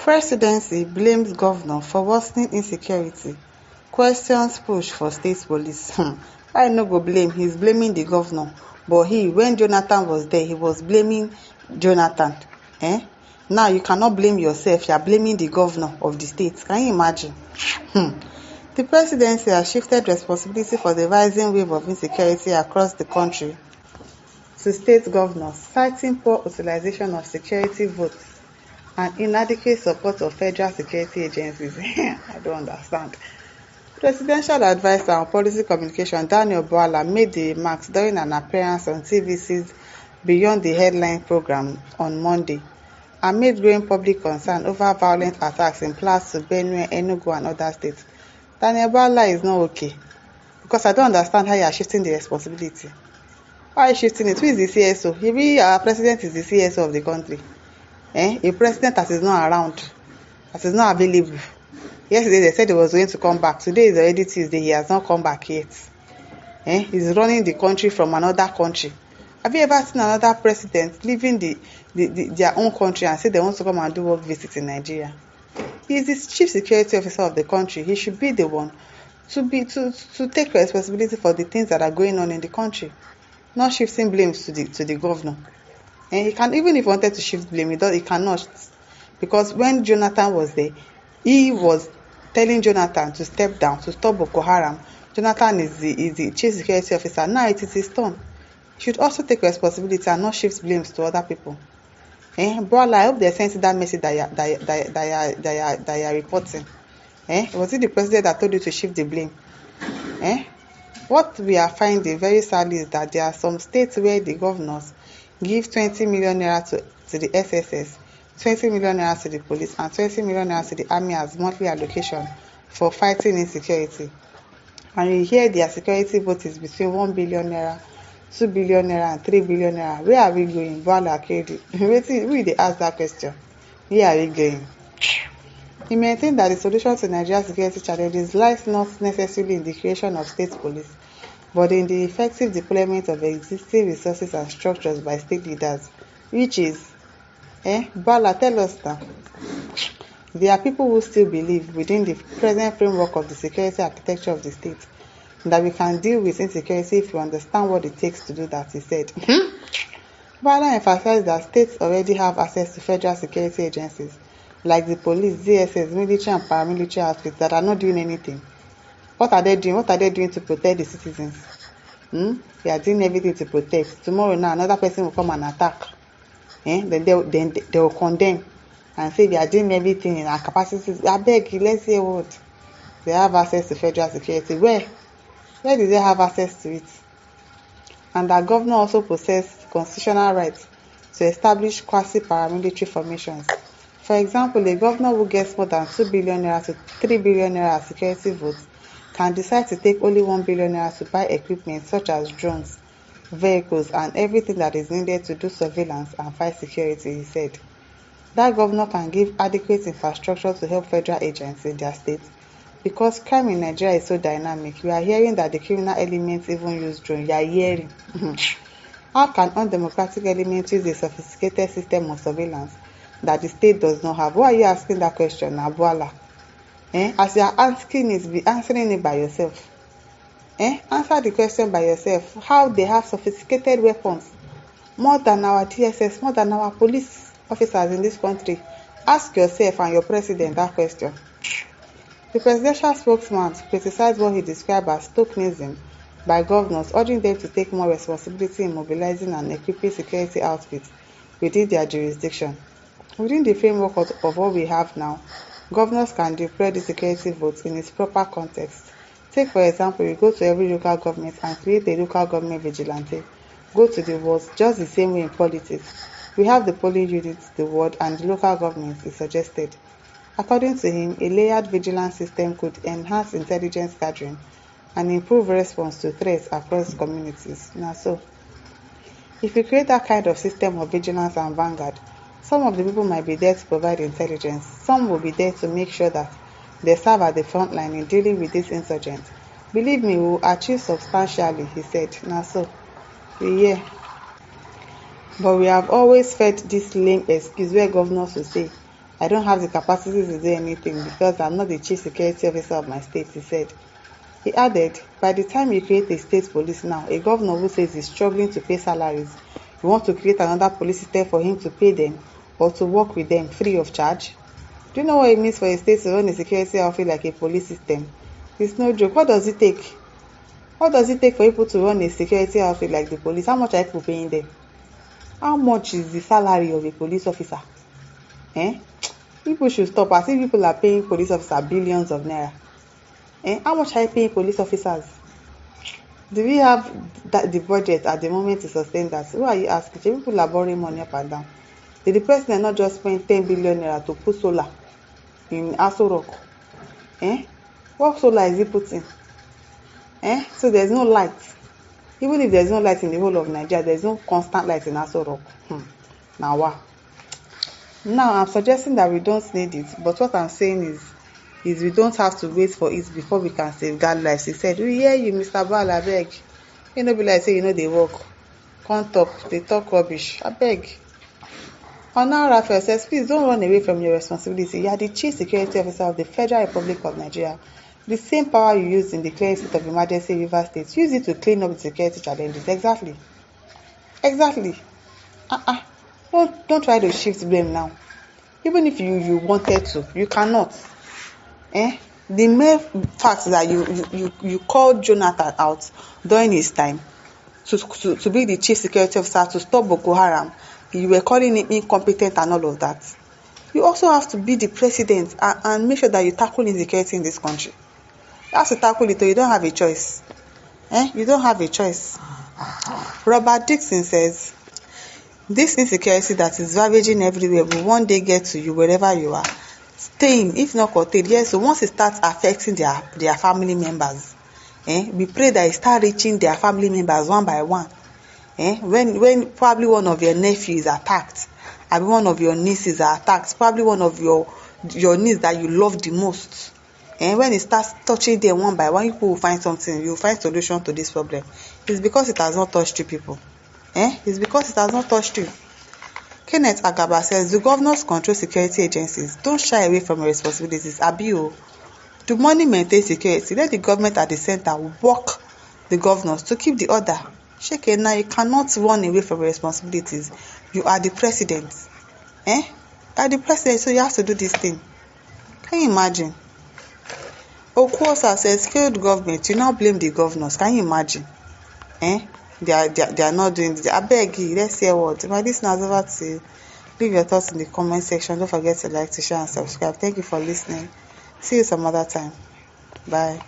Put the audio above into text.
Presidency blames governor for worsening insecurity, questions push for state police. Why no go blame? He's blaming the governor. But when Jonathan was there, he was blaming Jonathan. Now you cannot blame yourself, you are blaming the governor of the state. Can you imagine? The presidency has shifted responsibility for the rising wave of insecurity across the country to state governors, citing poor utilization of security votes and inadequate support of federal security agencies. I don't understand. Presidential adviser on policy communication Daniel Bwala made the remarks during an appearance on TVC's Beyond the Headline program on Monday, amid growing public concern over violent attacks in Plateau, Benue, Enugu and other states. Daniel Bwala is not okay, because I don't understand how you are shifting the responsibility. Why are you shifting it? Who is the CSO? Maybe our president is the CSO of the country. A president that is not around, that is not available. Yesterday they said he was going to come back. Today is already Tuesday. He has not come back yet. He's running the country from another country. Have you ever seen another president leaving their own country and say they want to come and do work visit in Nigeria? He is the chief security officer of the country. He should be the one to take responsibility for the things that are going on in the country, not shifting blames to the governor. And he can, even if he wanted to shift blame, he cannot, because when Jonathan was there, he was telling Jonathan to step down, to stop Boko Haram. Jonathan is the chief security officer. Now it is his turn. He should also take responsibility and not shift blames to other people. Bro, I hope they sent that message that you are reporting. Was it the president that told you to shift the blame? What we are finding very sadly is that there are some states where the governors give 20 million naira to the SSS, 20 million naira to the police, and 20 million naira to the army as monthly allocation for fighting insecurity. And you hear their security vote is between 1 billion naira, 2 billion naira, and 3 billion naira. Where are we going? Bwala Kedi. We they ask that question. Where are we going? He maintained that the solution to Nigeria's security challenges lies not necessarily in the creation of state police, but in the effective deployment of existing resources and structures by state leaders, which is, Bwala, tell us now. There are people who still believe within the present framework of the security architecture of the state that we can deal with insecurity if we understand what it takes to do that, he said. Bwala emphasized that states already have access to federal security agencies like the police, DSS, military and paramilitary outfits that are not doing anything. What are they doing? What are they doing to protect the citizens? They are doing everything to protect. Tomorrow now, another person will come and attack. Then they will condemn and say they are doing everything in our capacities. I beg you, let's say what? They have access to federal security. Where do they have access to it? And that governor also possessed constitutional rights to establish quasi-paramilitary formations. For example, a governor who gets more than 2 billion naira to 3 billion naira security votes can decide to take only 1 billion naira to buy equipment such as drones, vehicles, and everything that is needed to do surveillance and fight security, he said. That governor can give adequate infrastructure to help federal agents in their state. Because crime in Nigeria is so dynamic, we are hearing that the criminal elements even use drones. You are hearing. How can undemocratic elements use a sophisticated system of surveillance that the state does not have? Why are you asking that question, Bwala? As you are asking it, be answering it by yourself. Answer the question by yourself. How they have sophisticated weapons, more than our DSS, more than our police officers in this country. Ask yourself and your president that question. The presidential spokesman criticized what he described as tokenism by governors, urging them to take more responsibility in mobilizing and equipping security outfits within their jurisdiction. Within the framework of what we have now, governors can deploy the security votes in its proper context. Take for example, you go to every local government and create a local government vigilante. Go to the wards, just the same way in politics. We have the polling units, the ward, and the local governments, he suggested. According to him, a layered vigilance system could enhance intelligence gathering and improve response to threats across communities. Now, so, if you create that kind of system of vigilance and vanguard, some of the people might be there to provide intelligence. Some will be there to make sure that they serve at the front line in dealing with these insurgents. Believe me, we will achieve substantially, he said. Now, so, yeah. But we have always felt this lame excuse where governors will say, I don't have the capacity to do anything because I'm not the chief security officer of my state, he said. He added, by the time you create a state police now, a governor who says he's struggling to pay salaries, you want to create another police system for him to pay them or to work with them free of charge? Do you know what it means for a state to run a security outfit like a police system? It's no joke. What does it take? What does it take for people to run a security outfit like the police? How much are people paying them? How much is the salary of a police officer? People should stop. As if people are paying police officers billions of naira. How much are you paying police officers? Do we have the budget at the moment to sustain that? Who are you asking? People are borrowing money up and down. Did the president not just spend 10 billion naira to put solar in Aso Rock? What solar is he putting? So there's no light. Even if there's no light in the whole of Nigeria, there's no constant light in Aso Rock. Now what? Now I'm suggesting that we don't need it, but what I'm saying is we don't have to wait for it before we can safeguard lives. He said, we hear you, Mr. Bal, abeg. You know, be like say you know they work. Can't talk, they talk rubbish. Abeg. Honor Raphael says, please don't run away from your responsibility. You are the chief security officer of the Federal Republic of Nigeria. The same power you used in declaring state of emergency in Rivers State, use it to clean up the security challenges. Exactly. Don't try to shift blame now. Even if you wanted to, you cannot. The mere fact that you called Jonathan out during his time to be the chief security officer to stop Boko Haram, you were calling him incompetent and all of that. You also have to be the president and make sure that you tackle insecurity in this country. You have to tackle it, or you don't have a choice. You don't have a choice. Robert Dixon says, this insecurity that is ravaging everywhere will one day get to you wherever you are. Staying, if not curtailed. Yes, so once it starts affecting their family members, we pray that it start reaching their family members one by one. When probably one of your nephews is attacked, or one of your nieces are attacked, probably one of your niece that you love the most. When it starts touching them one by one, people will find something. You will find solution to this problem. It's because it has not touched you, people. It's because it has not touched you. Kenneth Agaba says, the governors control security agencies. Don't shy away from your responsibilities. Abio, do money maintain security? Let the government at the center work the governors to keep the order. Sheke, now you cannot run away from your responsibilities. You are the president. You are the president, so you have to do this thing. Can you imagine? Okwosa says, failed government, you now blame the governors. Can you imagine? They are not doing this. I beg you, let's hear what. My listeners, over to leave your thoughts in the comment section. Don't forget to like, to share, and subscribe. Thank you for listening. See you some other time. Bye.